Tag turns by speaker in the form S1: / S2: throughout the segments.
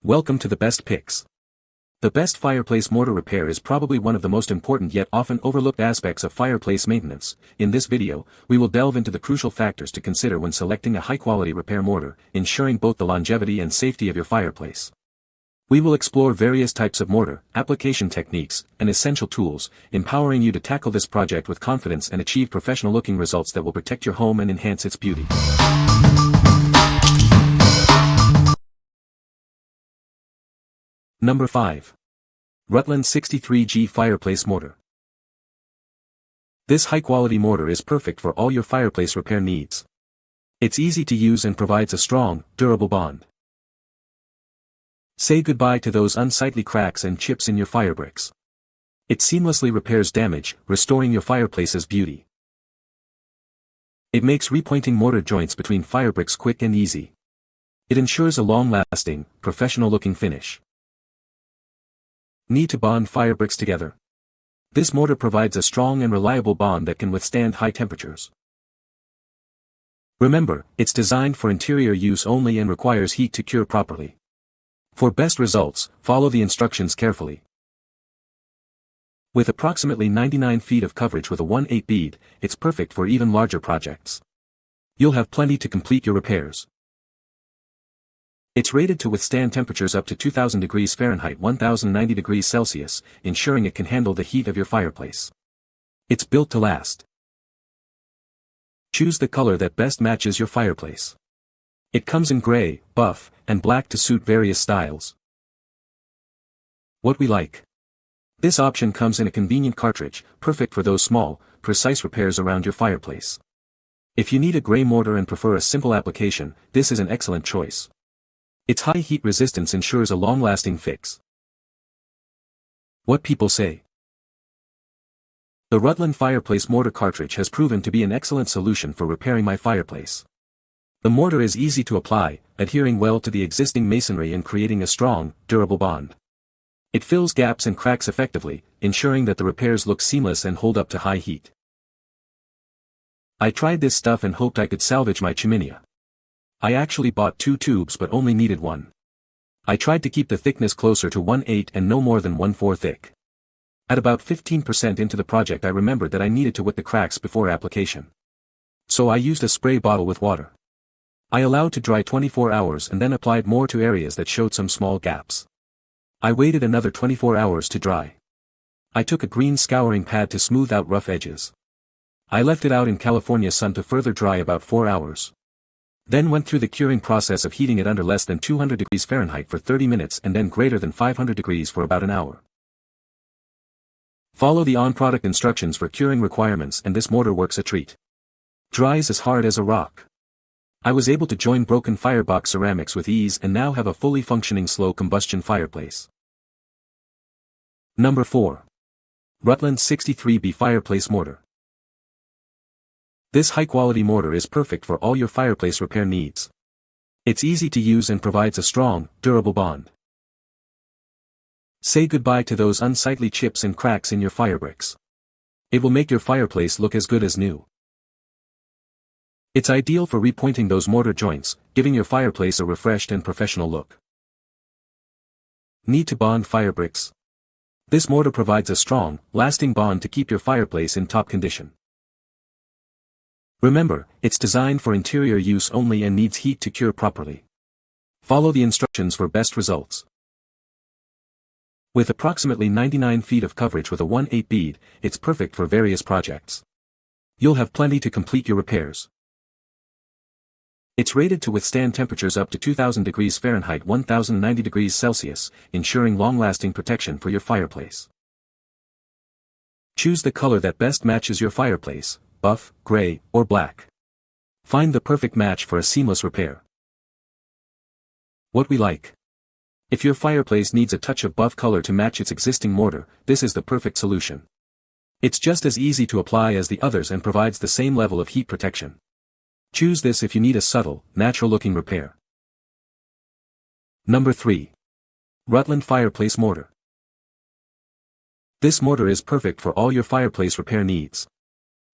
S1: Welcome to the best picks. The best fireplace mortar repair is probably one of the most important yet often overlooked aspects of fireplace maintenance. In this video, we will delve into the crucial factors to consider when selecting a high-quality repair mortar, ensuring both the longevity and safety of your fireplace. We will explore various types of mortar, application techniques, and essential tools, empowering you to tackle this project with confidence and achieve professional-looking results that will protect your home and enhance its beauty. Number 5. Rutland 63G Fireplace Mortar. This high-quality mortar is perfect for all your fireplace repair needs. It's easy to use and provides a strong, durable bond. Say goodbye to those unsightly cracks and chips in your firebricks. It seamlessly repairs damage, restoring your fireplace's beauty. It makes repointing mortar joints between firebricks quick and easy. It ensures a long-lasting, professional-looking finish. Need to bond firebricks together? This mortar provides a strong and reliable bond that can withstand high temperatures. Remember, it's designed for interior use only and requires heat to cure properly. For best results, follow the instructions carefully. With approximately 99 feet of coverage with a 1/8 bead, it's perfect for even larger projects. You'll have plenty to complete your repairs. It's rated to withstand temperatures up to 2000 degrees Fahrenheit 1090 degrees Celsius, ensuring it can handle the heat of your fireplace. It's built to last. Choose the color that best matches your fireplace. It comes in gray, buff, and black to suit various styles. What we like. This option comes in a convenient cartridge, perfect for those small, precise repairs around your fireplace. If you need a gray mortar and prefer a simple application, this is an excellent choice. Its high heat resistance ensures a long-lasting fix. What people say. The Rutland Fireplace Mortar Cartridge has proven to be an excellent solution for repairing my fireplace. The mortar is easy to apply, adhering well to the existing masonry and creating a strong, durable bond. It fills gaps and cracks effectively, ensuring that the repairs look seamless and hold up to high heat. I tried this stuff and hoped I could salvage my chimenea. I actually bought 2 tubes but only needed 1. I tried to keep the thickness closer to 1/8 and no more than 1/4 thick. At about 15% into the project I remembered that I needed to wet the cracks before application. So I used a spray bottle with water. I allowed to dry 24 hours and then applied more to areas that showed some small gaps. I waited another 24 hours to dry. I took a green scouring pad to smooth out rough edges. I left it out in California sun to further dry about 4 hours. Then went through the curing process of heating it under less than 200 degrees Fahrenheit for 30 minutes and then greater than 500 degrees for about an hour. Follow the on-product instructions for curing requirements and this mortar works a treat. Dries as hard as a rock. I was able to join broken firebox ceramics with ease and now have a fully functioning slow combustion fireplace. Number 4. Rutland 63B Fireplace Mortar. This high-quality mortar is perfect for all your fireplace repair needs. It's easy to use and provides a strong, durable bond. Say goodbye to those unsightly chips and cracks in your firebricks. It will make your fireplace look as good as new. It's ideal for repointing those mortar joints, giving your fireplace a refreshed and professional look. Need to bond firebricks? This mortar provides a strong, lasting bond to keep your fireplace in top condition. Remember, it's designed for interior use only and needs heat to cure properly. Follow the instructions for best results. With approximately 99 feet of coverage with a 1/8 bead, it's perfect for various projects. You'll have plenty to complete your repairs. It's rated to withstand temperatures up to 2000 degrees Fahrenheit 1090 degrees Celsius, ensuring long-lasting protection for your fireplace. Choose the color that best matches your fireplace. Buff, gray, or black. Find the perfect match for a seamless repair. What we like. If your fireplace needs a touch of buff color to match its existing mortar, this is the perfect solution. It's just as easy to apply as the others and provides the same level of heat protection. Choose this if you need a subtle, natural-looking repair. Number 3. Rutland Fireplace Mortar. This mortar is perfect for all your fireplace repair needs.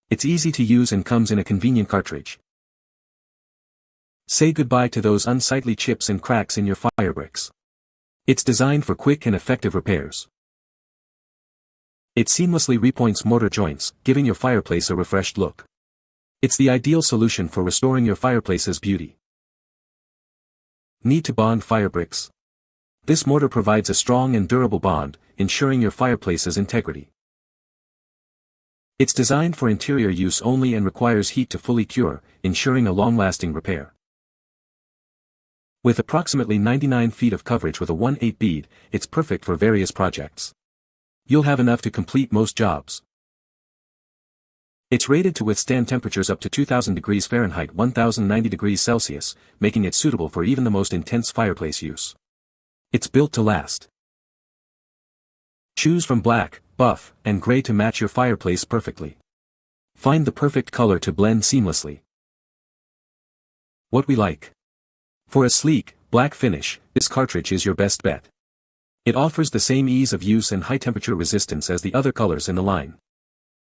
S1: It's easy to use and comes in a convenient cartridge. Say goodbye to those unsightly chips and cracks in your firebricks. It's designed for quick and effective repairs. It seamlessly repoints mortar joints, giving your fireplace a refreshed look. It's the ideal solution for restoring your fireplace's beauty. Need to bond fire bricks? This mortar provides a strong and durable bond, ensuring your fireplace's integrity. It's designed for interior use only and requires heat to fully cure, ensuring a long-lasting repair. With approximately 99 feet of coverage with a 1/8 bead, it's perfect for various projects. You'll have enough to complete most jobs. It's rated to withstand temperatures up to 2000 degrees Fahrenheit 1090 degrees Celsius, making it suitable for even the most intense fireplace use. It's built to last. Choose from black, buff, and gray to match your fireplace perfectly. Find the perfect color to blend seamlessly. What we like. For a sleek, black finish, this cartridge is your best bet. It offers the same ease of use and high temperature resistance as the other colors in the line.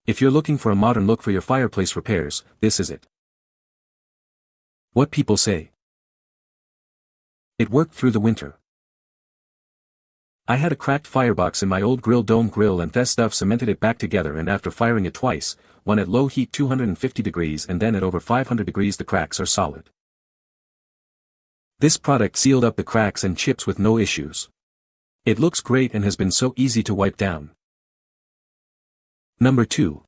S1: If you're looking for a modern look for your fireplace repairs, this is it. What people say. It worked through the winter. I had a cracked firebox in my old grill dome grill and that stuff cemented it back together, and after firing it twice, one at low heat 250 degrees and then at over 500 degrees, the cracks are solid. This product sealed up the cracks and chips with no issues. It looks great and has been so easy to wipe down. Number 2.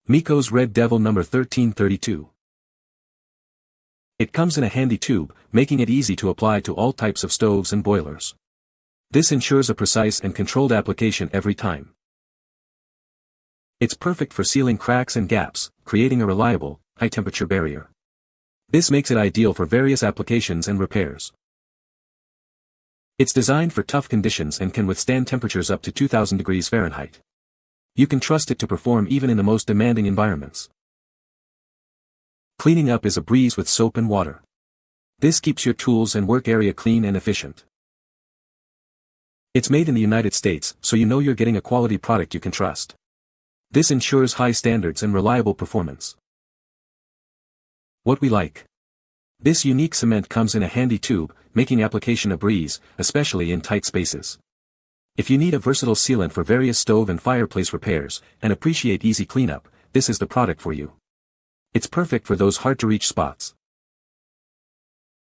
S1: MEECO'S Red Devil number 1332. It comes in a handy tube, making it easy to apply to all types of stoves and boilers. This ensures a precise and controlled application every time. It's perfect for sealing cracks and gaps, creating a reliable, high-temperature barrier. This makes it ideal for various applications and repairs. It's designed for tough conditions and can withstand temperatures up to 2000 degrees Fahrenheit. You can trust it to perform even in the most demanding environments. Cleaning up is a breeze with soap and water. This keeps your tools and work area clean and efficient. It's made in the United States, so you know you're getting a quality product you can trust. This ensures high standards and reliable performance. What we like. This unique cement comes in a handy tube, making application a breeze, especially in tight spaces. If you need a versatile sealant for various stove and fireplace repairs, and appreciate easy cleanup, this is the product for you. It's perfect for those hard-to-reach spots.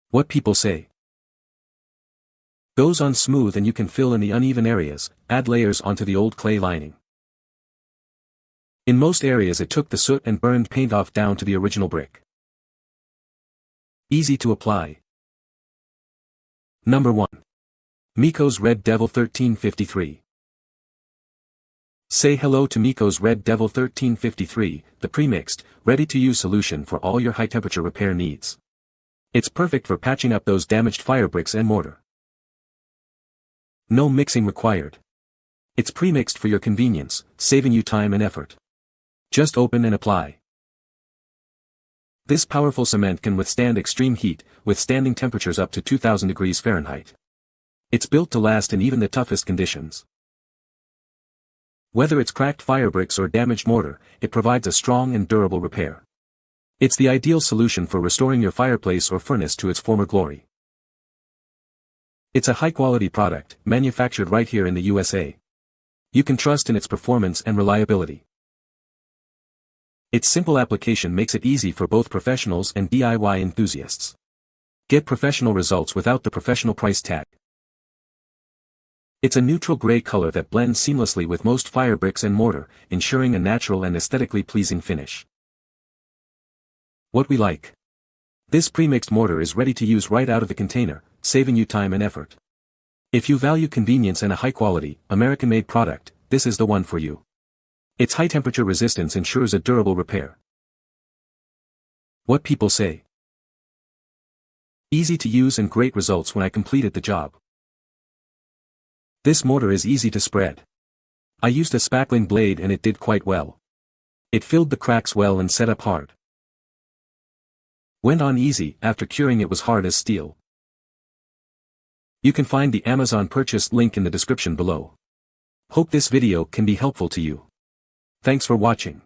S1: What people say. Goes on smooth and you can fill in the uneven areas, add layers onto the old clay lining. In most areas it took the soot and burned paint off down to the original brick. Easy to apply. Number 1. MEECO'S Red Devil 1353. Say hello to MEECO'S Red Devil 1353, the pre-mixed, ready-to-use solution for all your high-temperature repair needs. It's perfect for patching up those damaged fire bricks and mortar. No mixing required. It's pre-mixed for your convenience, saving you time and effort. Just open and apply. This powerful cement can withstand extreme heat, withstanding temperatures up to 2000 degrees Fahrenheit. It's built to last in even the toughest conditions. Whether it's cracked fire bricks or damaged mortar, it provides a strong and durable repair. It's the ideal solution for restoring your fireplace or furnace to its former glory. It's a high-quality product, manufactured right here in the USA. You can trust in its performance and reliability. Its simple application makes it easy for both professionals and DIY enthusiasts. Get professional results without the professional price tag. It's a neutral gray color that blends seamlessly with most fire bricks and mortar, ensuring a natural and aesthetically pleasing finish. What we like. This pre-mixed mortar is ready to use right out of the container, saving you time and effort. If you value convenience and a high-quality, American-made product, this is the one for you. Its high-temperature resistance ensures a durable repair. What people say. Easy to use and great results when I completed the job. This mortar is easy to spread. I used a spackling blade and it did quite well. It filled the cracks well and set up hard. Went on easy, after curing it was hard as steel. You can find the Amazon purchase link in the description below. Hope this video can be helpful to you. Thanks for watching.